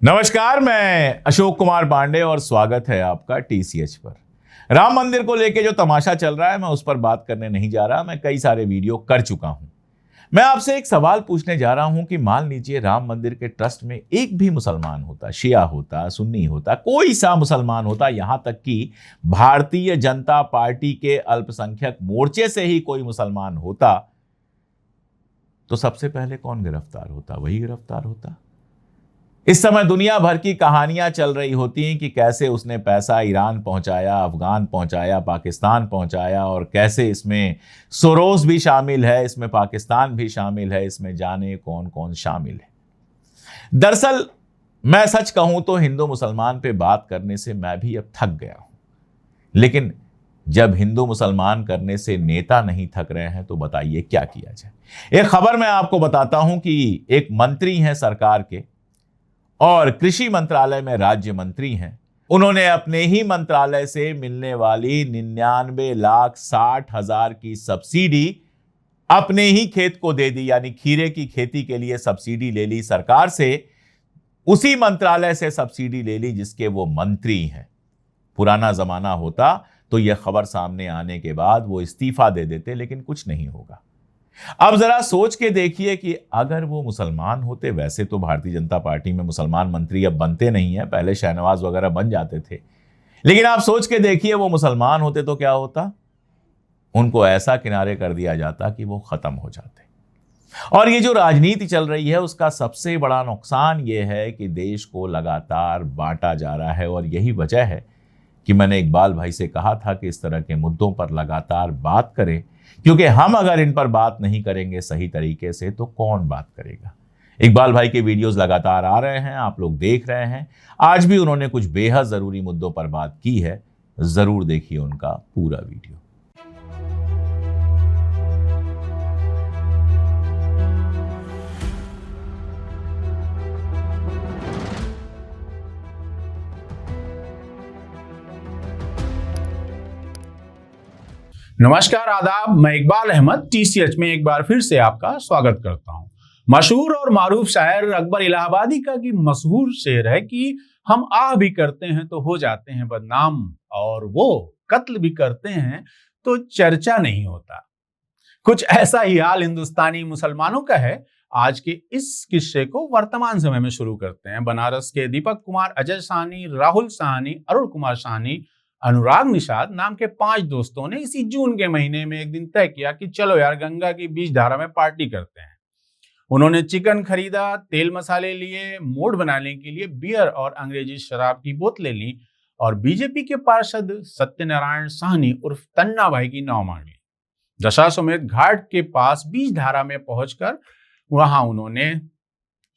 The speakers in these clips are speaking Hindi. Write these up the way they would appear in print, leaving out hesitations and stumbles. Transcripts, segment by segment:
नमस्कार, मैं अशोक कुमार पांडे और स्वागत है आपका टीसीएच पर। राम मंदिर को लेके जो तमाशा चल रहा है मैं उस पर बात करने नहीं जा रहा। मैं कई सारे वीडियो कर चुका हूं। मैं आपसे एक सवाल पूछने जा रहा हूं कि मान लीजिए राम मंदिर के ट्रस्ट में एक भी मुसलमान होता, शिया होता, सुन्नी होता, कोई सा मुसलमान होता, यहां तक कि भारतीय जनता पार्टी के अल्पसंख्यक मोर्चे से ही कोई मुसलमान होता, तो सबसे पहले कौन गिरफ्तार होता? वही गिरफ्तार होता। इस समय दुनिया भर की कहानियां चल रही होती हैं कि कैसे उसने पैसा ईरान पहुंचाया, अफगान पहुंचाया, पाकिस्तान पहुंचाया, और कैसे इसमें सोरोस भी शामिल है, इसमें पाकिस्तान भी शामिल है, इसमें जाने कौन कौन शामिल है। दरअसल मैं सच कहूं तो हिंदू मुसलमान पे बात करने से मैं भी अब थक गया हूं। लेकिन जब हिंदू मुसलमान करने से नेता नहीं थक रहे हैं तो बताइए क्या किया जाए। एक खबर मैं आपको बताता हूं कि एक मंत्री हैं सरकार के और कृषि मंत्रालय में राज्य मंत्री हैं। उन्होंने अपने ही मंत्रालय से मिलने वाली 99,60,000 की सब्सिडी अपने ही खेत को दे दी, यानी खीरे की खेती के लिए सब्सिडी ले ली सरकार से, उसी मंत्रालय से सब्सिडी ले ली जिसके वो मंत्री हैं। पुराना जमाना होता तो यह खबर सामने आने के बाद वो इस्तीफा दे देते, लेकिन कुछ नहीं होगा। अब जरा सोच के देखिए कि अगर वो मुसलमान होते, वैसे तो भारतीय जनता पार्टी में मुसलमान मंत्री अब बनते नहीं है, पहले शहनवाज वगैरह बन जाते थे, लेकिन आप सोच के देखिए वो मुसलमान होते तो क्या होता? उनको ऐसा किनारे कर दिया जाता कि वो खत्म हो जाते। और ये जो राजनीति चल रही है उसका सबसे बड़ा नुकसान ये है कि देश को लगातार बांटा जा रहा है। और यही वजह है कि मैंने इकबाल भाई से कहा था कि इस तरह के मुद्दों पर लगातार बात करें, क्योंकि हम अगर इन पर बात नहीं करेंगे सही तरीके से तो कौन बात करेगा। इकबाल भाई के वीडियोस लगातार आ रहे हैं, आप लोग देख रहे हैं। आज भी उन्होंने कुछ बेहद जरूरी मुद्दों पर बात की है, जरूर देखिए उनका पूरा वीडियो। नमस्कार, आदाब। मैं इकबाल अहमद टीसीएच में एक बार फिर से आपका स्वागत करता हूं। मशहूर और मारूफ शायर अकबर इलाहाबादी का की मशहूर शेर है कि हम आह भी करते हैं तो हो जाते हैं बदनाम, और वो कत्ल भी करते हैं तो चर्चा नहीं होता। कुछ ऐसा ही हाल हिंदुस्तानी मुसलमानों का है। आज के इस किस्से को वर्तमान समय में शुरू करते हैं। बनारस के दीपक कुमार, अजय साहनी, राहुल साहनी, अरुण कुमार साहनी, अनुराग निषाद नाम के 5 दोस्तों ने इसी जून के महीने में एक दिन तय किया कि चलो यार गंगा की बीच धारा में पार्टी करते हैं। उन्होंने चिकन खरीदा, तेल मसाले लिए, मूड बनाने के लिए बियर और अंग्रेजी शराब की बोतलें ली और बीजेपी के पार्षद सत्यनारायण साहनी उर्फ तन्ना भाई की नाव मांग ली। दशाश्वमेध घाट के पास बीच धारा में पहुंचकर वहां उन्होंने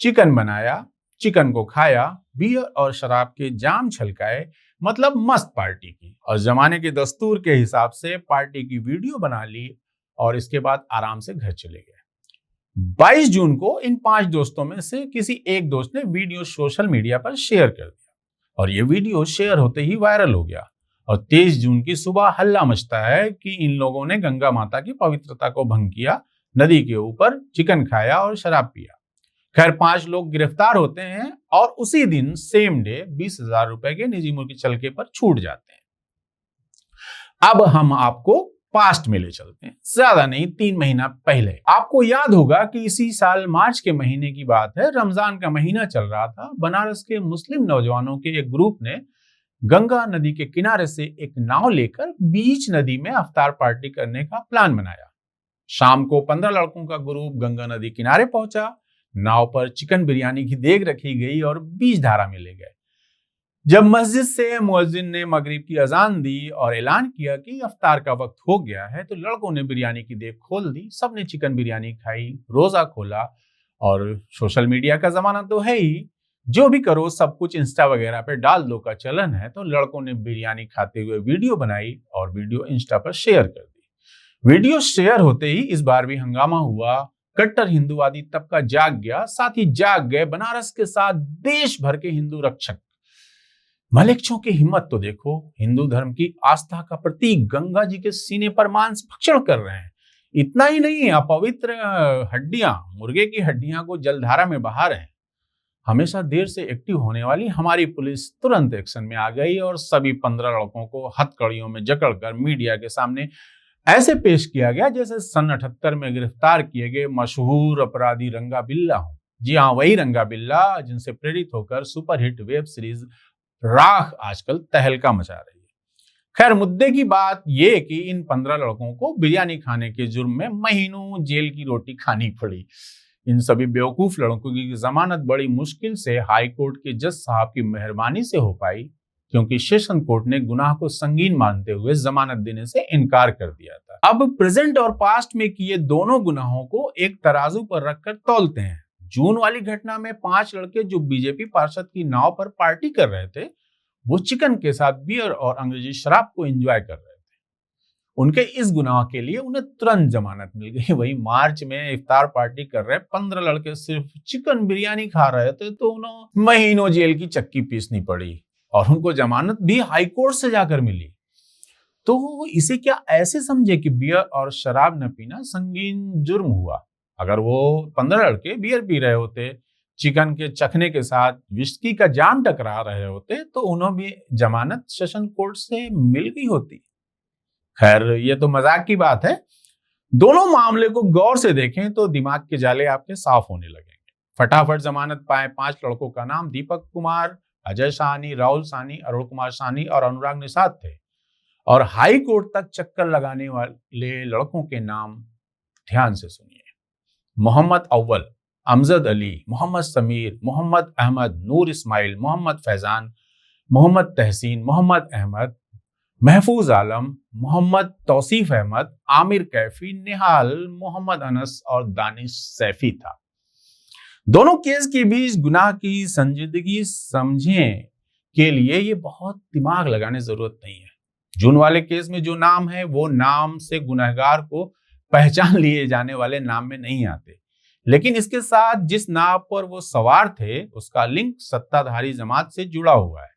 चिकन बनाया, चिकन को खाया, बियर और शराब के जाम छलकाए, मतलब मस्त पार्टी की। और जमाने के दस्तूर के हिसाब से पार्टी की वीडियो बना ली और इसके बाद आराम से घर चले गए। 22 जून को इन 5 दोस्तों में से किसी एक दोस्त ने वीडियो सोशल मीडिया पर शेयर कर दिया और ये वीडियो शेयर होते ही वायरल हो गया। और 23 जून की सुबह हल्ला मचता है कि इन लोगों ने गंगा माता की पवित्रता को भंग किया, नदी के ऊपर चिकन खाया और शराब पिया। खैर 5 लोग गिरफ्तार होते हैं और उसी दिन सेम डे 20,000 रुपए के निजी मुल्की चलके पर छूट जाते हैं। अब हम आपको पास्ट में ले चलते हैं, ज्यादा नहीं 3 महीना पहले। आपको याद होगा कि इसी साल मार्च के महीने की बात है। रमजान का महीना चल रहा था। बनारस के मुस्लिम नौजवानों के एक ग्रुप ने गंगा नदी के किनारे से एक नाव लेकर बीच नदी में अफ्तार पार्टी करने का प्लान बनाया। शाम को 15 लड़कों का ग्रुप गंगा नदी किनारे पहुंचा। नाव पर चिकन बिरयानी की देग रखी गई और बीच धारा में ले गए। जब मस्जिद से मुअज्जिन ने मगरिब की अजान दी और ऐलान किया कि अफ्तार का वक्त हो गया है, तो लड़कों ने बिरयानी की देग खोल दी। सबने चिकन बिरयानी खाई, रोजा खोला। और सोशल मीडिया का जमाना तो है ही, जो भी करो सब कुछ इंस्टा वगैरह पे डाल दो का चलन है। तो लड़कों ने बिरयानी खाते हुए वीडियो बनाई और वीडियो इंस्टा पर शेयर कर दी। वीडियो शेयर होते ही इस बार भी हंगामा हुआ। कट्टर हिंदूवादी तबका जाग गया, साथ ही जाग गए बनारस के साथ देश भर के हिंदू रक्षक। मलेच्छों की हिम्मत तो देखो, हिंदू धर्म की आस्था का प्रतीक गंगा जी के सीने पर मांस भक्षण कर रहे हैं। इतना ही नहीं, अपवित्र हड्डियां, मुर्गे की हड्डियां को जलधारा में बहा रहे हैं। हमेशा देर से एक्टिव होने वाली हमारी पुलिस तुरंत एक्शन में आ गई और सभी 15 लड़कों को हथकड़ियों में जकड़कर मीडिया के सामने ऐसे पेश किया गया जैसे सन 78 में गिरफ्तार किए गए मशहूर अपराधी रंगा बिल्ला हो। जी हाँ, वही रंगा बिल्ला जिनसे प्रेरित होकर सुपरहिट वेब सीरीज राख आजकल तहलका मचा रही है। खैर, मुद्दे की बात यह कि इन 15 लड़कों को बिरयानी खाने के जुर्म में महीनों जेल की रोटी खानी पड़ी। इन सभी बेवकूफ लड़कों की जमानत बड़ी मुश्किल से हाई कोर्ट के जज साहब की मेहरबानी से हो पाई, क्योंकि सेशन कोर्ट ने गुनाह को संगीन मानते हुए जमानत देने से इनकार कर दिया था। अब प्रेजेंट और पास्ट में किए दोनों गुनाहों को एक तराजू पर रखकर तौलते हैं। जून वाली घटना में 5 लड़के जो बीजेपी पार्षद की नाव पर पार्टी कर रहे थे, वो चिकन के साथ बियर और अंग्रेजी शराब को एंजॉय कर रहे थे। उनके इस गुनाह के लिए उन्हें तुरंत जमानत मिल गई। वहीं मार्च में इफ्तार पार्टी कर रहे 15 लड़के सिर्फ चिकन बिरयानी खा रहे थे तो उन्हें महीनों जेल की चक्की पीसनी पड़ी और उनको जमानत भी हाई कोर्ट से जाकर मिली। तो इसे क्या ऐसे समझे कि बियर और शराब न पीना संगीन जुर्म हुआ? अगर वो 15 लड़के बियर पी रहे होते, चिकन के चखने के साथ विस्की का जाम टकरा रहे होते, तो उन्हें भी जमानत सेशन कोर्ट से मिल गई होती। खैर, ये तो मजाक की बात है। दोनों मामले को गौर से देखें तो दिमाग के जाले आपके साफ होने लगेंगे। फटाफट जमानत पाए 5 लड़कों का नाम दीपक कुमार, अजय साहनी, राहुल साहनी, अरुण कुमार साहनी और अनुराग निषाद थे। और हाई कोर्ट तक चक्कर लगाने वाले लड़कों के नाम ध्यान से सुनिए। मोहम्मद अव्वल, अमजद अली, मोहम्मद समीर, मोहम्मद अहमद, नूर इस्माइल, मोहम्मद फैजान, मोहम्मद तहसीन, मोहम्मद अहमद, महफूज आलम, मोहम्मद तौसीफ अहमद, आमिर कैफी, निहाल, मोहम्मद अनस और दानिश सैफी था। दोनों केस के बीच गुनाह की संजीदगी समझने के लिए ये बहुत दिमाग लगाने जरूरत नहीं है। जून वाले केस में जो नाम है वो नाम से गुनहगार को पहचान लिए जाने वाले नाम में नहीं आते, लेकिन इसके साथ जिस नाव पर वो सवार थे उसका लिंक सत्ताधारी जमात से जुड़ा हुआ है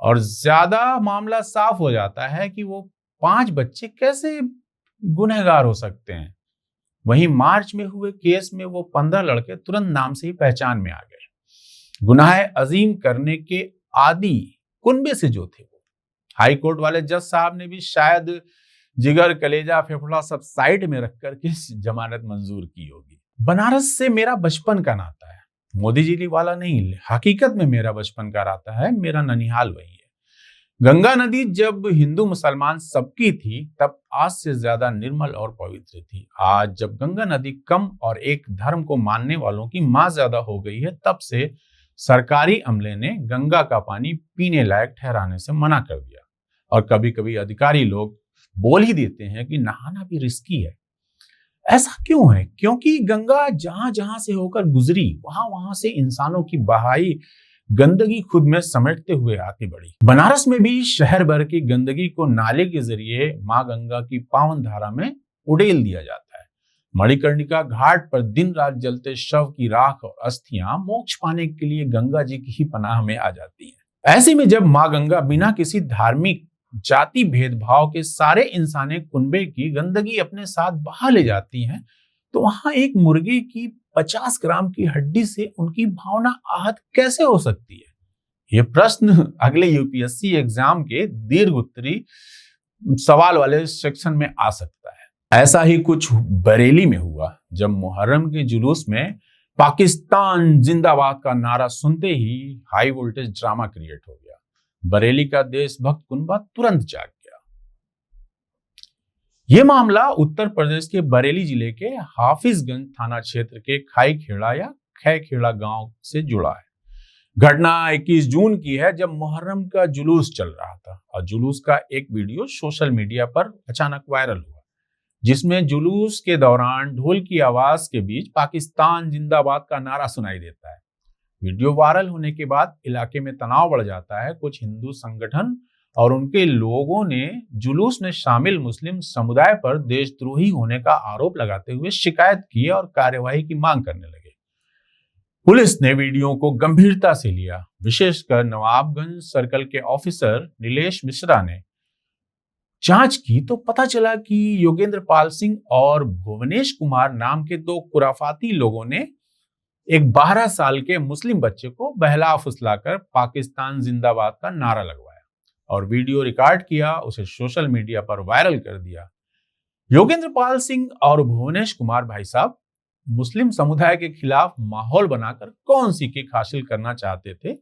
और ज्यादा मामला साफ हो जाता है कि वो 5 बच्चे कैसे गुनहगार हो सकते हैं। वहीं मार्च में हुए केस में वो 15 लड़के तुरंत नाम से ही पहचान में आ गए। गुनाह अजीम करने के आदि कुनबे से जो थे वो। हाई कोर्ट वाले जज साहब ने भी शायद जिगर, कलेजा, फेफड़ा सब साइड में रखकर के जमानत मंजूर की होगी। बनारस से मेरा बचपन का नाता है, मोदी जी वाला नहीं, हकीकत में मेरा बचपन का नाता है। मेरा ननिहाल वही है। गंगा नदी जब हिंदू मुसलमान सबकी थी तब आज से ज्यादा निर्मल और पवित्र थी। आज जब गंगा नदी कम और एक धर्म को मानने वालों की मां ज्यादा हो गई है, तब से सरकारी अमले ने गंगा का पानी पीने लायक ठहराने से मना कर दिया। और कभी कभी अधिकारी लोग बोल ही देते हैं कि नहाना भी रिस्की है। ऐसा क्यों है? क्योंकि गंगा जहां जहां से होकर गुजरी वहां वहां से इंसानों की बहाई गंदगी खुद में समेटते हुए आती बढ़ी। बनारस में भी शहर भर की गंदगी को नाले के जरिए मां गंगा की पावन धारा में उड़ेल दिया जाता है। मणिकर्णिका घाट पर दिन रात जलते शव की राख और अस्थियां मोक्ष पाने के लिए गंगा जी की ही पनाह में आ जाती हैं। ऐसे में जब मां गंगा बिना किसी धार्मिक जाति भेदभाव के सारे इंसानी कुनबे की गंदगी अपने साथ बहा ले जाती हैं, तो वहां एक मुर्गे की 50 ग्राम की हड्डी से उनकी भावना आहत कैसे हो सकती है? यह प्रश्न अगले यूपीएससी एग्जाम के दीर्घ उत्तरी सवाल वाले सेक्शन में आ सकता है। ऐसा ही कुछ बरेली में हुआ जब मुहर्रम के जुलूस में पाकिस्तान जिंदाबाद का नारा सुनते ही हाई वोल्टेज ड्रामा क्रिएट हो गया। बरेली का देशभक्त कुनबा तुरंत जाग गया। यह मामला उत्तर प्रदेश के बरेली जिले के हाफिजगंज थाना क्षेत्र के खाई खेड़ा या खै खेड़ा गांव से जुड़ा है। घटना 21 जून की है जब मुहर्रम का जुलूस चल रहा था और जुलूस का एक वीडियो सोशल मीडिया पर अचानक वायरल हुआ, जिसमें जुलूस के दौरान ढोल की आवाज के बीच पाकिस्तान जिंदाबाद का नारा सुनाई देता है। वीडियो वायरल होने के बाद इलाके में तनाव बढ़ जाता है। कुछ हिंदू संगठन और उनके लोगों ने जुलूस में शामिल मुस्लिम समुदाय पर देशद्रोही होने का आरोप लगाते हुए शिकायत की और कार्यवाही की मांग करने लगे। पुलिस ने वीडियो को गंभीरता से लिया। विशेषकर नवाबगंज सर्कल के ऑफिसर नीलेश मिश्रा ने जांच की तो पता चला कि योगेंद्र पाल सिंह और भुवनेश कुमार नाम के 2 खुराफाती लोगों ने एक 12 साल के मुस्लिम बच्चे को बहला फुसलाकर पाकिस्तान जिंदाबाद का नारा लगवाया और वीडियो रिकॉर्ड किया, उसे सोशल मीडिया पर वायरल कर दिया। योगेंद्र पाल सिंह और भुवनेश कुमार भाई साहब मुस्लिम समुदाय के खिलाफ माहौल बनाकर कौन सी किक हासिल करना चाहते थे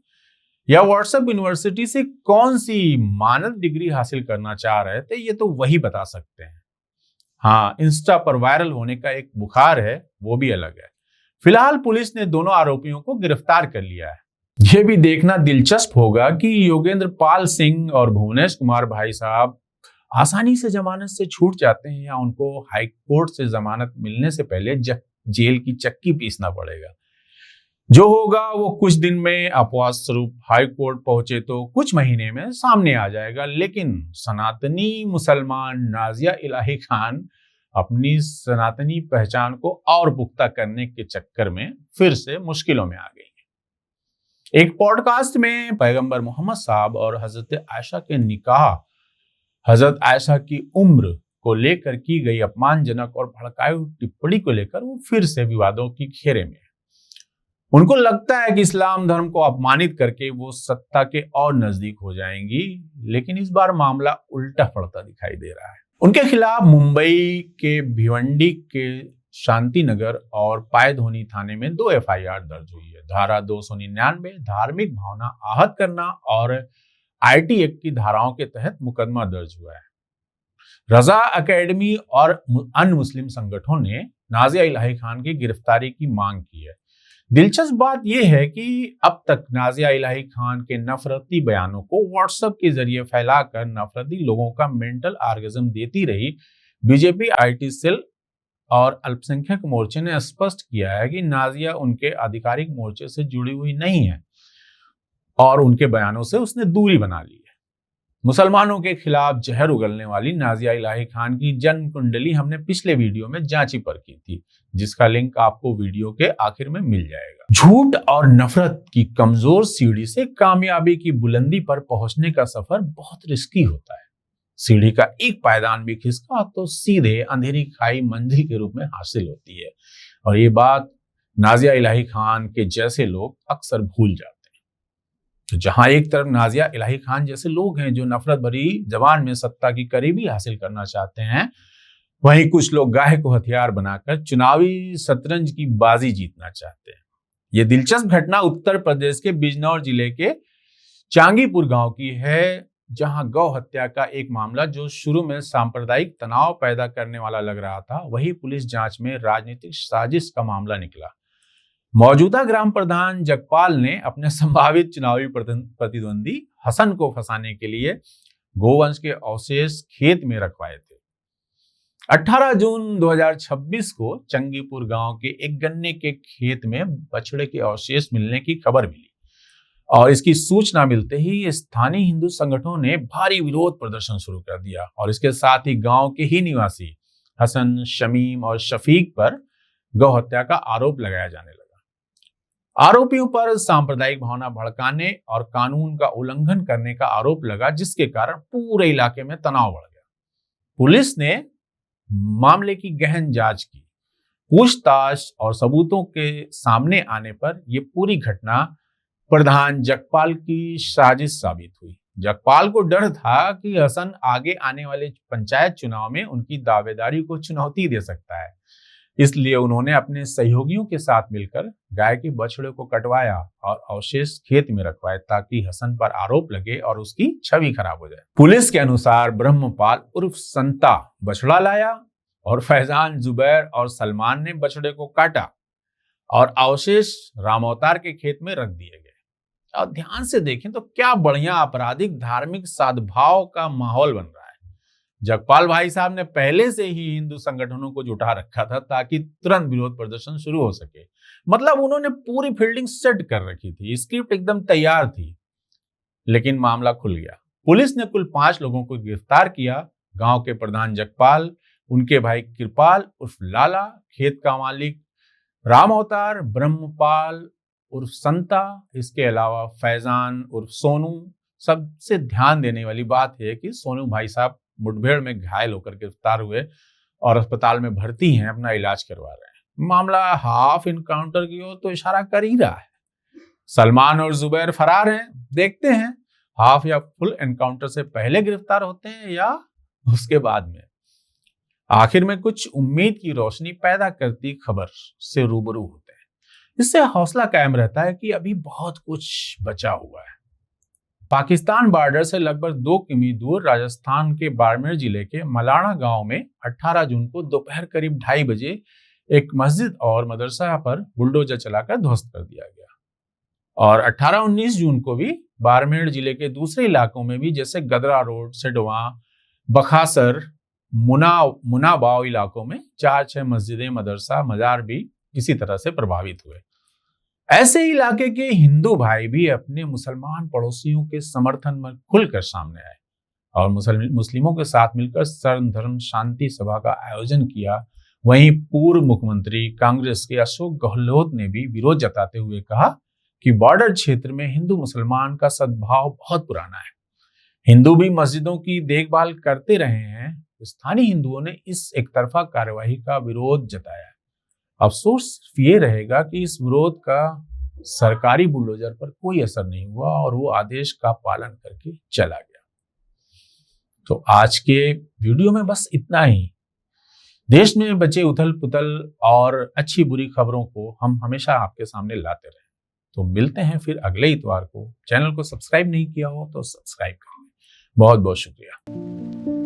या व्हाट्सएप यूनिवर्सिटी से कौन सी मानद डिग्री हासिल करना चाह रहे थे, ये तो वही बता सकते हैं। हाँ, इंस्टा पर वायरल होने का एक बुखार है, वो भी अलग है। फिलहाल पुलिस ने दोनों आरोपियों को गिरफ्तार कर लिया है। यह भी देखना दिलचस्प होगा कि योगेंद्र पाल सिंह और भुवनेश कुमार भाई साहब आसानी से जमानत से छूट जाते हैं या उनको हाई कोर्ट से जमानत मिलने से पहले जेल की चक्की पीसना पड़ेगा। जो होगा वो कुछ दिन में अपवाद स्वरूप हाई कोर्ट पहुंचे तो कुछ महीने में सामने आ जाएगा। लेकिन सनातनी मुसलमान नाजिया इलाही खान अपनी सनातनी पहचान को और पुख्ता करने के चक्कर में फिर से मुश्किलों में आ गई है। एक पॉडकास्ट में पैगंबर मोहम्मद साहब और हजरत आयशा के निकाह, हजरत आयशा की उम्र को लेकर की गई अपमानजनक और भड़काऊ टिप्पणी को लेकर वो फिर से विवादों की घेरे में है। उनको लगता है कि इस्लाम धर्म को अपमानित करके वो सत्ता के और नजदीक हो जाएंगी, लेकिन इस बार मामला उल्टा पड़ता दिखाई दे रहा है। उनके खिलाफ मुंबई के भिवंडी के शांति नगर और पायधोनी थाने में 2 FIR दर्ज हुई है। धारा 299 धार्मिक भावना आहत करना और IT एक्ट की धाराओं के तहत मुकदमा दर्ज हुआ है। रजा एकेडमी और अन्य मुस्लिम संगठनों ने नाजिया इलाही खान की गिरफ्तारी की मांग की है। दिलचस्प बात यह है कि अब तक नाजिया इलाही खान के नफरती बयानों को व्हाट्सएप के जरिए फैलाकर नफरती लोगों का मेंटल ऑर्गेज्म देती रही बीजेपी IT सेल और अल्पसंख्यक मोर्चे ने स्पष्ट किया है कि नाजिया उनके आधिकारिक मोर्चे से जुड़ी हुई नहीं है और उनके बयानों से उसने दूरी बना ली है। मुसलमानों के खिलाफ जहर उगलने वाली नाजिया इलाही खान की जन्म कुंडली हमने पिछले वीडियो में जांची पर की थी, जिसका लिंक आपको वीडियो के आखिर में मिल जाएगा। झूठ और नफरत की कमजोर सीढ़ी से कामयाबी की बुलंदी पर पहुंचने का सफर बहुत रिस्की होता है। सीढ़ी का एक पायदान भी खिसका तो सीधे अंधेरी खाई मंजिल के रूप में हासिल होती है, और ये बात नाजिया इलाही खान के जैसे लोग अक्सर भूल जाते हैं। तो जहां एक तरफ नाजिया इलाही खान जैसे लोग हैं जो नफरत भरी जबान में सत्ता की करीबी हासिल करना चाहते हैं, वहीं कुछ लोग गाय को हथियार बनाकर चुनावी शतरंज की बाजी जीतना चाहते हैं। यह दिलचस्प घटना उत्तर प्रदेश के बिजनौर जिले के चांगीपुर गांव की है, जहां गौ हत्या का एक मामला जो शुरू में सांप्रदायिक तनाव पैदा करने वाला लग रहा था, वही पुलिस जांच में राजनीतिक साजिश का मामला निकला। मौजूदा ग्राम प्रधान जगपाल ने अपने संभावित चुनावी प्रतिद्वंदी हसन को फंसाने के लिए गोवंश के अवशेष खेत में रखवाए थे। 18 जून 2026 को चंगीपुर गांव के एक गन्ने के खेत में बछड़े के अवशेष मिलने की खबर मिली और इसकी सूचना मिलते ही स्थानीय हिंदू संगठनों ने भारी विरोध प्रदर्शन शुरू कर दिया और इसके साथ ही गांव के ही निवासी हसन, शमीम और शफीक पर गौ हत्या का आरोप लगाया जाने लगा। आरोपियों पर सांप्रदायिक भावना भड़काने और कानून का उल्लंघन करने का आरोप लगा, जिसके कारण पूरे इलाके में तनाव बढ़ गया। पुलिस ने मामले की गहन जांच की। पूछताछ और सबूतों के सामने आने पर यह पूरी घटना प्रधान जगपाल की साजिश साबित हुई। जगपाल को डर था कि हसन आगे आने वाले पंचायत चुनाव में उनकी दावेदारी को चुनौती दे सकता है, इसलिए उन्होंने अपने सहयोगियों के साथ मिलकर गाय के बछड़े को कटवाया और अवशेष खेत में रखवाए ताकि हसन पर आरोप लगे और उसकी छवि खराब हो जाए। पुलिस के अनुसार ब्रह्मपाल उर्फ संता बछड़ा लाया और फैजान, जुबैर और सलमान ने बछड़े को काटा और अवशेष रामअवतार के खेत में रख दिए गए। और ध्यान से देखें तो क्या बढ़िया आपराधिक धार्मिक सद्भाव का माहौल बन रहा है। जगपाल भाई साहब ने पहले से ही हिंदू संगठनों को जुटा रखा था ताकि तुरंत विरोध प्रदर्शन शुरू हो सके। मतलब उन्होंने पूरी फील्डिंग सेट कर रखी थी, स्क्रिप्ट एकदम तैयार थी। लेकिन मामला खुल गया। पुलिस ने कुल 5 लोगों को गिरफ्तार किया। गांव के प्रधान जगपाल, उनके भाई कृपाल उर्फ लाला, खेत का मालिक रामअवतार, ब्रह्मपाल उर्फ संता, इसके अलावा फैजान उर्फ सोनू। सबसे ध्यान देने वाली बात है कि सोनू भाई साहब मुठभेड़ में घायल होकर गिरफ्तार हुए और अस्पताल में भर्ती हैं, अपना इलाज करवा रहे हैं। मामला हाफ इनकाउंटर की ओर तो इशारा कर ही रहा है। सलमान और जुबैर फरार हैं, देखते हैं हाफ या फुल एनकाउंटर से पहले गिरफ्तार होते हैं या उसके बाद में। आखिर में कुछ उम्मीद की रोशनी पैदा करती खबर से रूबरू होते हैं। इससे हौसला कायम रहता है कि अभी बहुत कुछ बचा हुआ है। पाकिस्तान बॉर्डर से लगभग 2 किमी दूर राजस्थान के बाड़मेर जिले के मलाना गांव में 18 जून को दोपहर करीब 2:30 बजे एक मस्जिद और मदरसा पर बुलडोजर चलाकर ध्वस्त कर दिया गया। और 18-19 जून को भी बाड़मेर जिले के दूसरे इलाकों में भी, जैसे गदरा रोड, सिडवा, बखासर, मुनाबाव इलाकों में 4-6 मस्जिदें, मदरसा, मजार भी किसी तरह से प्रभावित हुए। ऐसे इलाके के हिंदू भाई भी अपने मुसलमान पड़ोसियों के समर्थन में खुलकर सामने आए और मुस्लिमों के साथ मिलकर सर्वधर्म शांति सभा का आयोजन किया। वहीं पूर्व मुख्यमंत्री कांग्रेस के अशोक गहलोत ने भी विरोध जताते हुए कहा कि बॉर्डर क्षेत्र में हिंदू मुसलमान का सद्भाव बहुत पुराना है। हिंदू भी मस्जिदों की देखभाल करते रहे हैं। स्थानीय हिंदुओं ने इस एकतरफा कार्यवाही का विरोध जताया। अफसोस ये रहेगा कि इस विरोध का सरकारी बुलडोजर पर कोई असर नहीं हुआ और वो आदेश का पालन करके चला गया। तो आज के वीडियो में बस इतना ही। देश में बचे उथल पुथल और अच्छी बुरी खबरों को हम हमेशा आपके सामने लाते रहे। तो मिलते हैं फिर अगले इतवार को। चैनल को सब्सक्राइब नहीं किया हो तो सब्सक्राइब करें। बहुत बहुत शुक्रिया।